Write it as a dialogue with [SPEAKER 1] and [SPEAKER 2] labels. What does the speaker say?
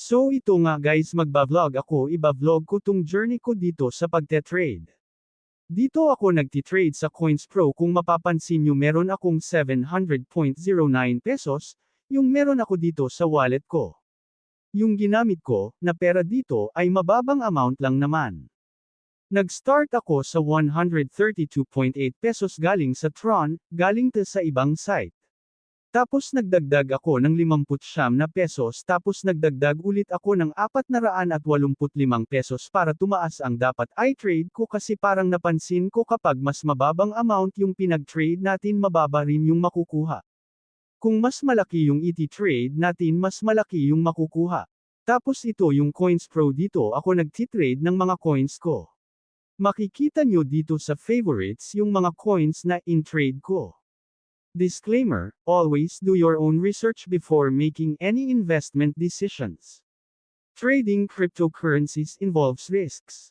[SPEAKER 1] So ito nga guys, magbablog ako, iba-vlog ko tung journey ko dito sa pagte-trade. Dito ako nagti-trade sa CoinsPro. Kung mapapansin nyo, meron akong 700.09 pesos, yung meron ako dito sa wallet ko. Yung ginamit ko, na pera dito, ay mababang amount lang naman. Nag-start ako sa 132.8 pesos galing sa Tron, galing sa ibang site. Tapos nagdagdag ako ng 59 na pesos, tapos nagdagdag ulit ako ng 485 pesos para tumaas ang dapat i-trade ko, kasi parang napansin ko kapag mas mababang amount yung pinag-trade natin, mababa rin yung makukuha. Kung mas malaki yung iti-trade natin, mas malaki yung makukuha. Tapos ito yung CoinsPro, dito ako nagtitrade ng mga coins ko. Makikita nyo dito sa favorites yung mga coins na in-trade ko. Disclaimer, always do your own research before making any investment decisions. Trading cryptocurrencies involves risks.